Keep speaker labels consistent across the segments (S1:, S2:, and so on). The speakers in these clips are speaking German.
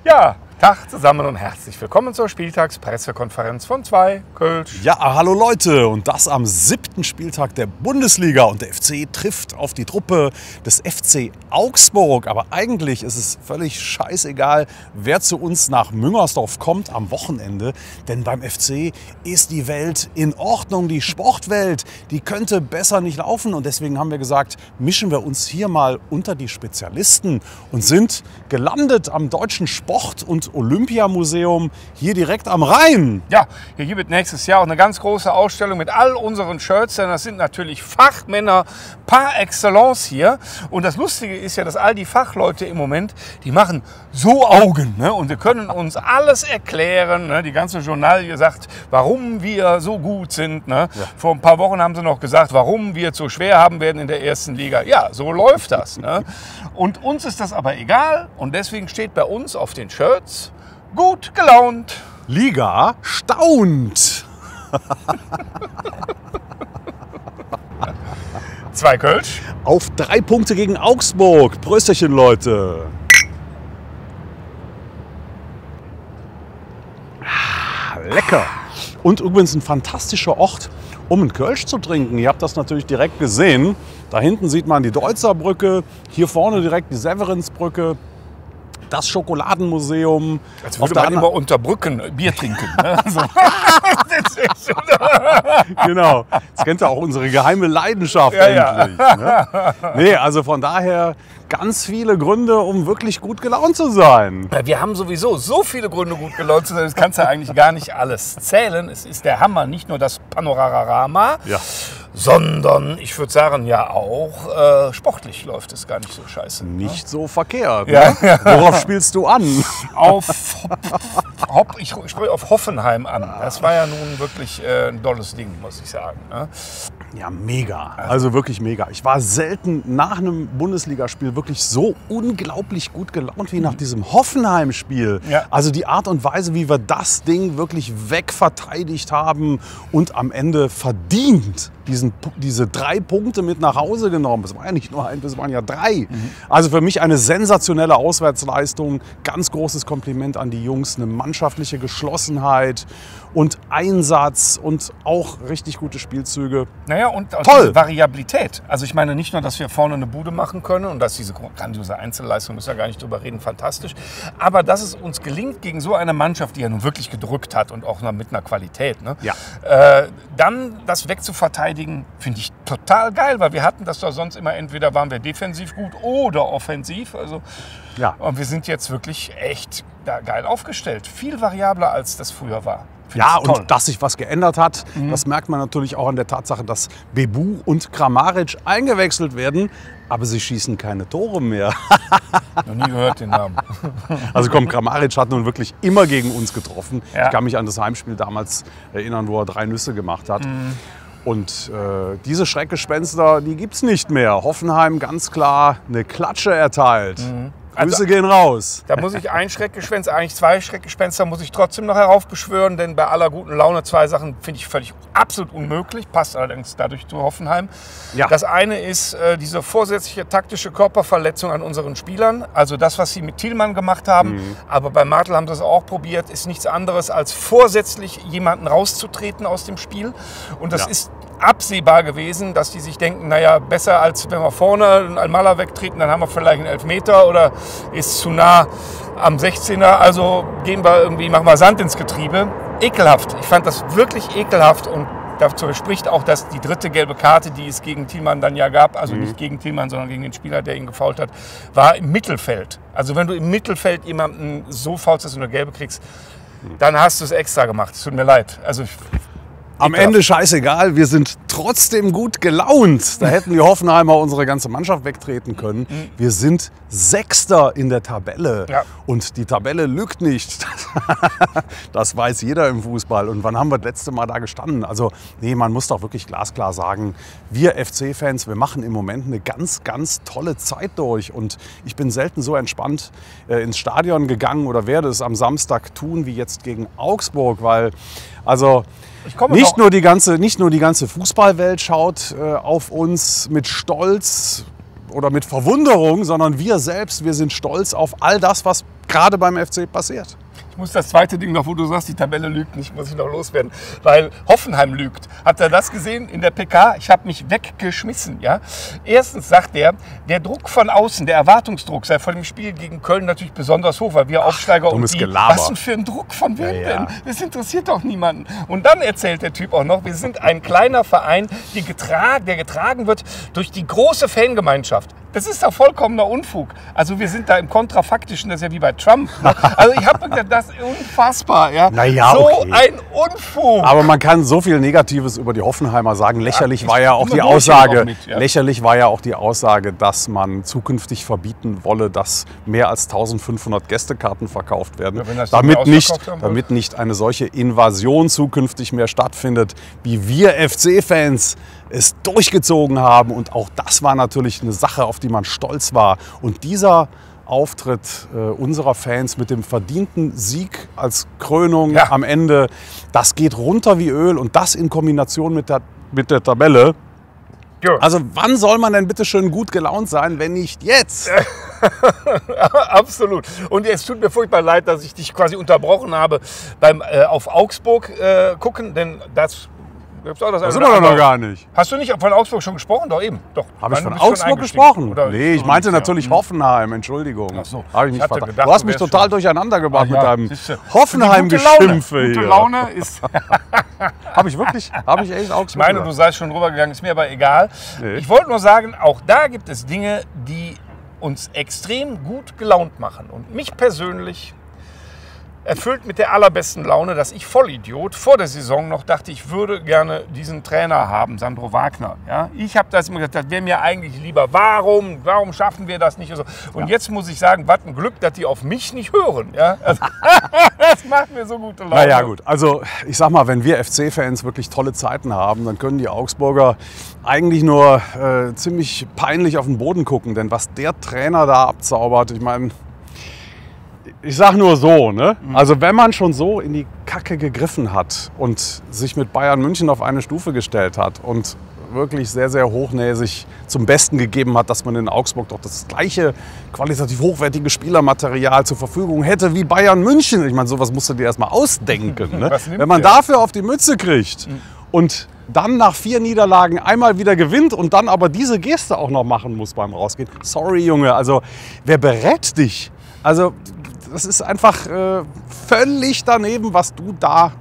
S1: Ja, Tag zusammen und herzlich willkommen zur Spieltagspressekonferenz von 2 Kölsch.
S2: Ja, hallo Leute, und das am 7. Spieltag der Bundesliga und der FC trifft auf die Truppe des FC Augsburg. Aber eigentlich ist es völlig scheißegal, wer zu uns nach Müngersdorf kommt am Wochenende, denn beim FC ist die Welt in Ordnung, die Sportwelt, die könnte besser nicht laufen und deswegen haben wir gesagt, mischen wir uns hier mal unter die Spezialisten und sind gelandet am Deutschen Sport- und Olympiamuseum hier direkt am Rhein.
S1: Ja, hier gibt es nächstes Jahr auch eine ganz große Ausstellung mit all unseren Shirts, denn das sind natürlich Fachmänner par excellence hier. Und das Lustige ist ja, dass all die Fachleute im Moment, die machen so Augen, ne? Und wir können uns alles erklären, ne? Die ganze Journalie sagt, warum wir so gut sind, ne? Ja. Vor ein paar Wochen haben sie noch gesagt, warum wir es so schwer haben werden in der ersten Liga. Ja, so läuft das, ne? Und uns ist das aber egal und deswegen steht bei uns auf den Shirts gut gelaunt.
S2: Liga staunt.
S1: 2 Kölsch.
S2: Auf 3 Punkte gegen Augsburg. Prösterchen, Leute. Lecker. Und übrigens ein fantastischer Ort, um einen Kölsch zu trinken. Ihr habt das natürlich direkt gesehen. Da hinten sieht man die Deutzer Brücke. Hier vorne direkt die Severinsbrücke. Das Schokoladenmuseum.
S1: Als würde man immer unter Brücken Bier trinken. Ne? So.
S2: Genau. Das kennt ja auch unsere geheime Leidenschaft endlich. Ja. Ne? Nee, also von daher ganz viele Gründe, um wirklich gut gelaunt zu sein.
S1: Ja, wir haben sowieso so viele Gründe, gut gelaunt zu sein. Das kannst du eigentlich gar nicht alles zählen. Es ist der Hammer, nicht nur das Panorama, sondern ich würde sagen, ja auch sportlich läuft es gar nicht so scheiße.
S2: Nicht so verkehrt. Ne? Ja. Worauf spielst du an?
S1: Ich spreche auf Hoffenheim an. Das war ja nun wirklich ein tolles Ding, muss ich sagen. Ne?
S2: Ja, mega. Also wirklich mega. Ich war selten nach einem Bundesligaspiel wirklich so unglaublich gut gelaunt wie nach diesem Hoffenheim-Spiel. Ja. Also die Art und Weise, wie wir das Ding wirklich wegverteidigt haben und am Ende verdient diese 3 Punkte mit nach Hause genommen. Es war ja nicht nur ein, es waren ja 3. Also für mich eine sensationelle Auswärtsleistung. Ganz großes Kompliment an die Jungs. Eine mannschaftliche Geschlossenheit und Einsatz und auch richtig gute Spielzüge.
S1: Naja, und diese Variabilität. Also ich meine nicht nur, dass wir vorne eine Bude machen können und dass diese grandiose Einzelleistung, müssen wir gar nicht drüber reden, fantastisch. Aber dass es uns gelingt, gegen so eine Mannschaft, die ja nun wirklich gedrückt hat und auch mit einer Qualität, ne? Ja. Dann das wegzuverteidigen, finde ich total geil, weil wir hatten das doch sonst immer, entweder waren wir defensiv gut oder offensiv. Also, ja. Und wir sind jetzt wirklich echt da geil aufgestellt. Viel variabler, als das früher war.
S2: Ja, und dass sich was geändert hat, das merkt man natürlich auch an der Tatsache, dass Bebu und Kramaric eingewechselt werden, aber sie schießen keine Tore mehr.
S1: Noch nie gehört den Namen.
S2: Also komm, Kramaric hat nun wirklich immer gegen uns getroffen. Ja. Ich kann mich an das Heimspiel damals erinnern, wo er 3 Nüsse gemacht hat. Und diese Schreckgespenster, die gibt es nicht mehr. Hoffenheim ganz klar eine Klatsche erteilt. Grüße gehen raus.
S1: Da muss ich ein Schreckgespenst, eigentlich 2 Schreckgespenster muss ich trotzdem noch heraufbeschwören, denn bei aller guten Laune 2 Sachen finde ich völlig absolut unmöglich, passt allerdings dadurch zu Hoffenheim. Ja. Das eine ist diese vorsätzliche taktische Körperverletzung an unseren Spielern, also das, was sie mit Thielmann gemacht haben, aber bei Martel haben sie es auch probiert, ist nichts anderes als vorsätzlich jemanden rauszutreten aus dem Spiel und das ist absehbar gewesen, dass die sich denken, naja, besser als wenn wir vorne einen Almala wegtreten, dann haben wir vielleicht einen Elfmeter oder ist zu nah am 16er, also gehen wir irgendwie, machen wir Sand ins Getriebe. Ekelhaft, ich fand das wirklich ekelhaft und dazu spricht auch, dass die 3. gelbe Karte, die es gegen Thielmann dann ja gab, also nicht gegen Thielmann, sondern gegen den Spieler, der ihn gefoult hat, war im Mittelfeld. Also wenn du im Mittelfeld jemanden so faulst, dass du eine gelbe kriegst, dann hast du es extra gemacht. Es tut mir leid. Also
S2: am Ende scheißegal, wir sind trotzdem gut gelaunt. Da hätten die Hoffenheimer unsere ganze Mannschaft wegtreten können. Wir sind 6. in der Tabelle. Ja. Und die Tabelle lügt nicht. Das weiß jeder im Fußball. Und wann haben wir das letzte Mal da gestanden? Also nee, man muss doch wirklich glasklar sagen, wir FC-Fans, wir machen im Moment eine ganz, ganz tolle Zeit durch. Und ich bin selten so entspannt ins Stadion gegangen oder werde es am Samstag tun wie jetzt gegen Augsburg. Weil also nicht nur die ganze Fußballwelt schaut auf uns mit Stolz, oder mit Verwunderung, sondern wir selbst, wir sind stolz auf all das, was gerade beim FC passiert.
S1: Ich muss das zweite Ding noch, wo du sagst, die Tabelle lügt nicht, muss ich noch loswerden, weil Hoffenheim lügt. Habt ihr das gesehen in der PK? Ich habe mich weggeschmissen. Ja? Erstens sagt der Druck von außen, der Erwartungsdruck sei vor dem Spiel gegen Köln natürlich besonders hoch, weil wir Aufsteiger und die, was denn für ein Druck von wem denn? Das interessiert doch niemanden. Und dann erzählt der Typ auch noch, wir sind ein kleiner Verein, der getragen wird durch die große Fangemeinschaft. Das ist doch vollkommener Unfug. Also wir sind da im Kontrafaktischen, das ist ja wie bei Trump. Also ich habe gedacht, das ist unfassbar. Ja?
S2: Naja,
S1: so
S2: okay.
S1: ein Unfug.
S2: Aber man kann so viel Negatives über die Hoffenheimer sagen. Lächerlich war ja auch die Aussage, lächerlich war ja auch die Aussage, dass man zukünftig verbieten wolle, dass mehr als 1500 Gästekarten verkauft werden, ja, damit nicht eine solche Invasion zukünftig mehr stattfindet, wie wir FC-Fans es durchgezogen haben. Und auch das war natürlich eine Sache, auf die man stolz war. Und dieser Auftritt unserer Fans mit dem verdienten Sieg als Krönung am Ende, das geht runter wie Öl. Und das in Kombination mit der Tabelle. Ja. Also wann soll man denn bitte schön gut gelaunt sein, wenn nicht jetzt?
S1: Absolut. Und es tut mir furchtbar leid, dass ich dich quasi unterbrochen habe beim auf Augsburg gucken, denn das
S2: sind wir doch noch gar nicht.
S1: Hast du nicht von Augsburg schon gesprochen? Doch eben. Doch.
S2: Habe ich von Augsburg gesprochen? Nee, ich meinte natürlich Hoffenheim. Entschuldigung. Ach so. Hab ich nicht gedacht, du hast mich total durcheinander gebracht mit deinem Hoffenheim-Geschimpfe hier.
S1: Gute Laune ist...
S2: Habe ich echt Augsburg?
S1: Ich meine, du seist schon rübergegangen, ist mir aber egal. Nee. Ich wollte nur sagen, auch da gibt es Dinge, die uns extrem gut gelaunt machen. Und mich persönlich erfüllt mit der allerbesten Laune, dass ich Vollidiot vor der Saison noch dachte, ich würde gerne diesen Trainer haben, Sandro Wagner. Ja? Ich habe das immer gesagt, das wäre mir eigentlich lieber. Warum schaffen wir das nicht? Und jetzt muss ich sagen, was ein Glück, dass die auf mich nicht hören. Ja? Also, das macht mir so gute Laune.
S2: Naja gut, also ich sag mal, wenn wir FC-Fans wirklich tolle Zeiten haben, dann können die Augsburger eigentlich nur ziemlich peinlich auf den Boden gucken. Denn was der Trainer da abzaubert, ich meine... Ich sag nur so, ne? Also wenn man schon so in die Kacke gegriffen hat und sich mit Bayern München auf eine Stufe gestellt hat und wirklich sehr, sehr hochnäsig zum Besten gegeben hat, dass man in Augsburg doch das gleiche qualitativ hochwertige Spielermaterial zur Verfügung hätte wie Bayern München. Ich meine, sowas musst du dir erstmal ausdenken, ne? Wenn man dafür auf die Mütze kriegt und dann nach 4 Niederlagen einmal wieder gewinnt und dann aber diese Geste auch noch machen muss beim Rausgehen. Sorry, Junge, also wer berät dich? Also das ist einfach völlig daneben, was du da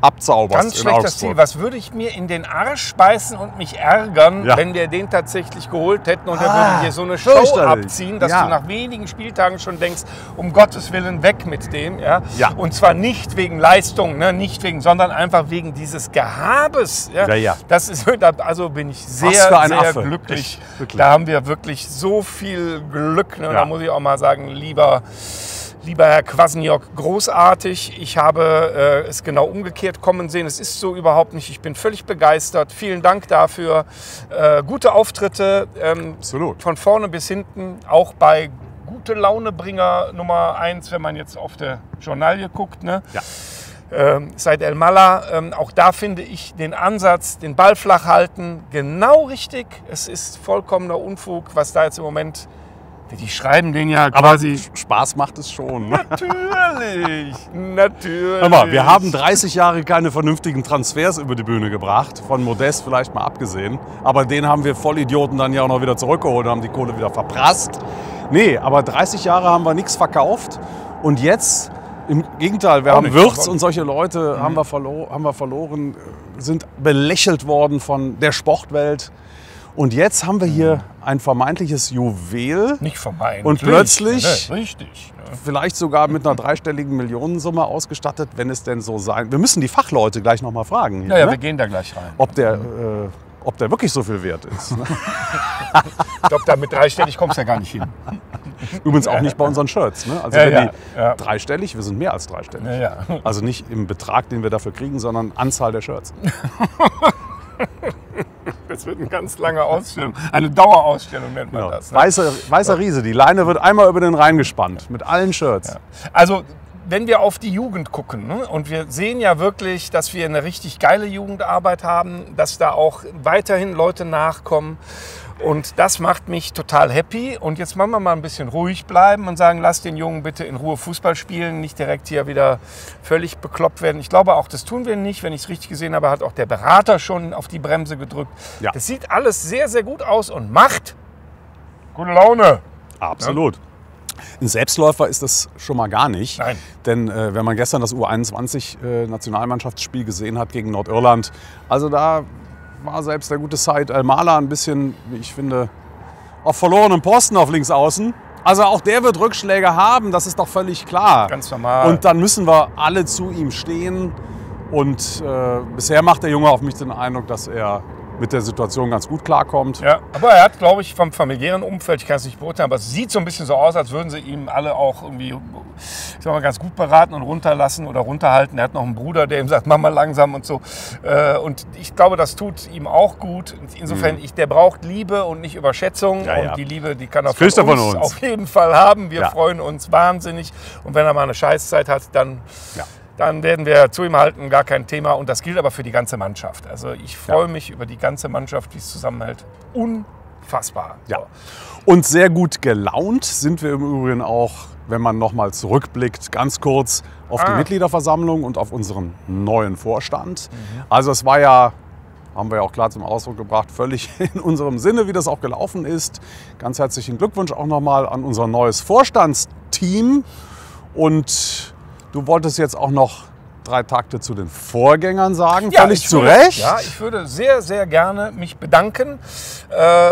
S2: abzauberst.
S1: Ganz schlechtes Ziel. Was würde ich mir in den Arsch beißen und mich ärgern, wenn wir den tatsächlich geholt hätten und er würde dir so eine Show abziehen, dass du nach wenigen Spieltagen schon denkst, um Gottes Willen weg mit dem. Ja? Und zwar nicht wegen Leistung, ne? Nicht wegen, sondern einfach wegen dieses Gehabes. Ja? Das ist, also bin ich sehr, sehr glücklich. Da haben wir wirklich so viel Glück. Ne? Da muss ich auch mal sagen, lieber Herr Kwasniok, großartig. Ich habe es genau umgekehrt kommen sehen. Es ist so überhaupt nicht. Ich bin völlig begeistert. Vielen Dank dafür. Gute Auftritte von vorne bis hinten. Auch bei Gute Launebringer Nummer 1, wenn man jetzt auf der Journalie guckt. Ne? Said El-Mallah, auch da finde ich den Ansatz, den Ball flach halten, genau richtig. Es ist vollkommener Unfug, was da jetzt im Moment... Die schreiben den ja quasi...
S2: Aber Spaß macht es schon.
S1: Natürlich, natürlich.
S2: Hör mal, wir haben 30 Jahre keine vernünftigen Transfers über die Bühne gebracht, von Modest vielleicht mal abgesehen. Aber den haben wir Vollidioten dann ja auch noch wieder zurückgeholt und haben die Kohle wieder verprasst. Nee, aber 30 Jahre haben wir nichts verkauft. Und jetzt, im Gegenteil, wir haben Wirtz und solche Leute haben wir verloren, sind belächelt worden von der Sportwelt. Und jetzt haben wir hier ein vermeintliches Juwel.
S1: Nicht vermeintlich.
S2: Und plötzlich, vielleicht sogar mit einer 3-stelligen Millionensumme ausgestattet, wenn es denn so sein. Wir müssen die Fachleute gleich noch mal fragen.
S1: Hier, ne? Wir gehen da gleich rein.
S2: Ob der wirklich so viel wert ist. Ne?
S1: Ich glaube, da mit 3-stellig kommst du ja gar nicht hin.
S2: Übrigens auch nicht bei unseren Shirts. Ne? Also wenn die 3-stellig, wir sind mehr als 3-stellig. Also nicht im Betrag, den wir dafür kriegen, sondern Anzahl der Shirts.
S1: Das wird eine ganz lange Ausstellung. Eine Dauerausstellung nennt man das. Ne?
S2: Weißer Riese. Die Leine wird einmal über den Rhein gespannt. Mit allen Shirts.
S1: Also, wenn wir auf die Jugend gucken, ne, und wir sehen ja wirklich, dass wir eine richtig geile Jugendarbeit haben, dass da auch weiterhin Leute nachkommen. Und das macht mich total happy. Und jetzt wollen wir mal ein bisschen ruhig bleiben und sagen, lass den Jungen bitte in Ruhe Fußball spielen, nicht direkt hier wieder völlig bekloppt werden. Ich glaube auch, das tun wir nicht. Wenn ich es richtig gesehen habe, hat auch der Berater schon auf die Bremse gedrückt. Ja. Das sieht alles sehr, sehr gut aus und macht gute Laune.
S2: Absolut. Ja. Ein Selbstläufer ist das schon mal gar nicht.
S1: Nein.
S2: Denn wenn man gestern das U21-Nationalmannschaftsspiel gesehen hat gegen Nordirland, also da war selbst der gute Said El-Mala ein bisschen, wie ich finde, auf verlorenem Posten auf links außen. Also auch der wird Rückschläge haben, das ist doch völlig klar.
S1: Ganz normal.
S2: Und dann müssen wir alle zu ihm stehen. Und bisher macht der Junge auf mich den Eindruck, dass er mit der Situation ganz gut klarkommt.
S1: Ja, aber er hat, glaube ich, vom familiären Umfeld, ich kann es nicht beurteilen, aber es sieht so ein bisschen so aus, als würden sie ihm alle auch irgendwie, ich sag mal, ganz gut beraten und runterlassen oder runterhalten. Er hat noch einen Bruder, der ihm sagt, mach mal langsam und so. Und ich glaube, das tut ihm auch gut. Insofern, der braucht Liebe und nicht Überschätzung.
S2: Ja, ja.
S1: Und die Liebe, die kann er von uns auf jeden Fall haben. Wir freuen uns wahnsinnig. Und wenn er mal eine Scheißzeit hat, dann... Ja. Dann werden wir zu ihm halten, gar kein Thema. Und das gilt aber für die ganze Mannschaft. Also ich freue mich über die ganze Mannschaft, wie es zusammenhält. Unfassbar.
S2: Ja. Und sehr gut gelaunt sind wir im Übrigen auch, wenn man nochmal zurückblickt, ganz kurz auf die Mitgliederversammlung und auf unseren neuen Vorstand. Also es war ja, haben wir ja auch klar zum Ausdruck gebracht, völlig in unserem Sinne, wie das auch gelaufen ist. Ganz herzlichen Glückwunsch auch nochmal an unser neues Vorstandsteam. Und du wolltest jetzt auch noch 3 Takte zu den Vorgängern sagen,
S1: ja,
S2: völlig zu Recht.
S1: Ja, ich würde sehr, sehr gerne mich bedanken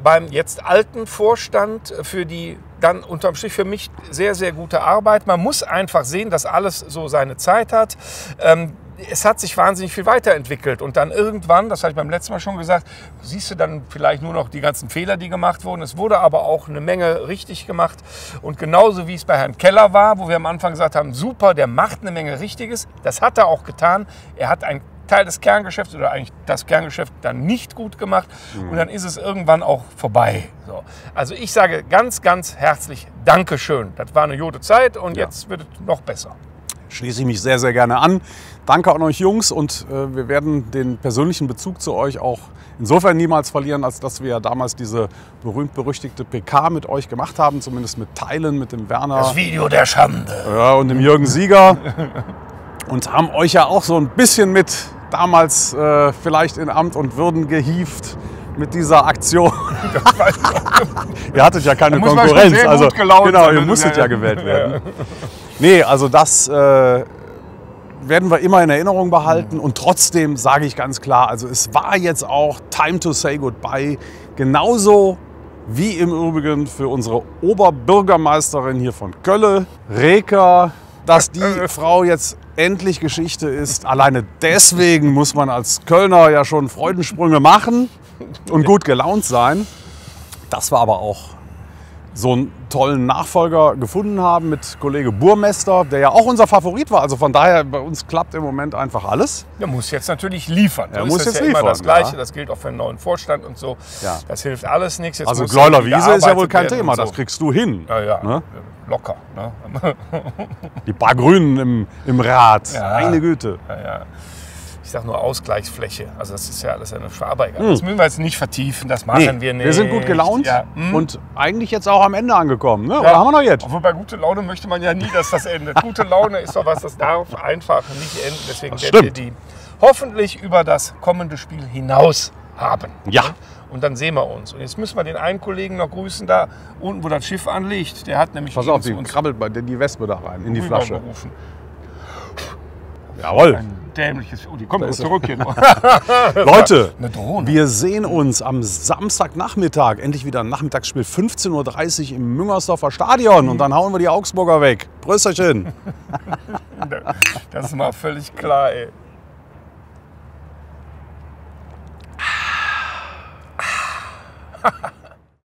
S1: beim jetzt alten Vorstand für die dann unterm Strich für mich sehr, sehr gute Arbeit. Man muss einfach sehen, dass alles so seine Zeit hat. Es hat sich wahnsinnig viel weiterentwickelt und dann irgendwann, das habe ich beim letzten Mal schon gesagt, siehst du dann vielleicht nur noch die ganzen Fehler, die gemacht wurden. Es wurde aber auch eine Menge richtig gemacht und genauso wie es bei Herrn Keller war, wo wir am Anfang gesagt haben, super, der macht eine Menge Richtiges. Das hat er auch getan. Er hat einen Teil des Kerngeschäfts oder eigentlich das Kerngeschäft dann nicht gut gemacht und dann ist es irgendwann auch vorbei. So. Also ich sage ganz, ganz herzlich Dankeschön. Das war eine gute Zeit und jetzt wird es noch besser.
S2: Schließe ich mich sehr, sehr gerne an. Danke an euch Jungs und wir werden den persönlichen Bezug zu euch auch insofern niemals verlieren, als dass wir ja damals diese berühmt-berüchtigte PK mit euch gemacht haben, zumindest mit Teilen, mit dem Werner.
S1: Das Video der Schande.
S2: Ja, und dem Jürgen Sieger. Und haben euch ja auch so ein bisschen mit damals vielleicht in Amt und Würden gehievt mit dieser Aktion. Ihr hattet ja keine Konkurrenz. Also genau, ihr musstet ja gewählt werden. Nee, also das werden wir immer in Erinnerung behalten. Und trotzdem sage ich ganz klar, also es war jetzt auch time to say goodbye. Genauso wie im Übrigen für unsere Oberbürgermeisterin hier von Kölle, Reker, dass die Frau jetzt endlich Geschichte ist. Alleine deswegen muss man als Kölner ja schon Freudensprünge machen und gut gelaunt sein. Dass wir aber auch so einen tollen Nachfolger gefunden haben mit Kollege Burmester, der ja auch unser Favorit war. Also von daher, bei uns klappt im Moment einfach alles.
S1: Der muss jetzt natürlich liefern.
S2: Er muss jetzt liefern.
S1: Immer das Gleiche. Das gilt auch für den neuen Vorstand und so.
S2: Ja.
S1: Das hilft alles nichts. Jetzt
S2: also Gleuler-Wiese ist ja wohl kein Thema. So. Das kriegst du hin.
S1: Ja, ja.
S2: Ne?
S1: Locker. Ne?
S2: Die paar Grünen im Rat.
S1: Ja.
S2: Meine Güte.
S1: Ja, ja. Ich sage nur Ausgleichsfläche. Also das ist ja alles eine Schwabe. Das müssen wir jetzt nicht vertiefen, das machen wir nicht.
S2: Wir sind gut gelaunt und eigentlich jetzt auch am Ende angekommen. Ne? Oder haben wir noch jetzt?
S1: Obwohl bei guter Laune möchte man ja nie, dass das endet. Gute Laune ist doch was, das darf einfach nicht enden. Deswegen werden wir die hoffentlich über das kommende Spiel hinaus haben.
S2: Ja.
S1: Und dann sehen wir uns. Und jetzt müssen wir den einen Kollegen noch grüßen, da unten, wo das Schiff anliegt. Der hat nämlich...
S2: Pass auf, die krabbelt bei die Wespe da rein, in die Flasche. Jawohl.
S1: Dämliches. Oh, die kommt jetzt zurück hier.
S2: Leute, wir sehen uns am Samstagnachmittag, endlich wieder ein Nachmittagsspiel, 15:30 Uhr im Müngersdorfer Stadion. Und dann hauen wir die Augsburger weg. Prösterchen.
S1: Das ist mal völlig klar, ey.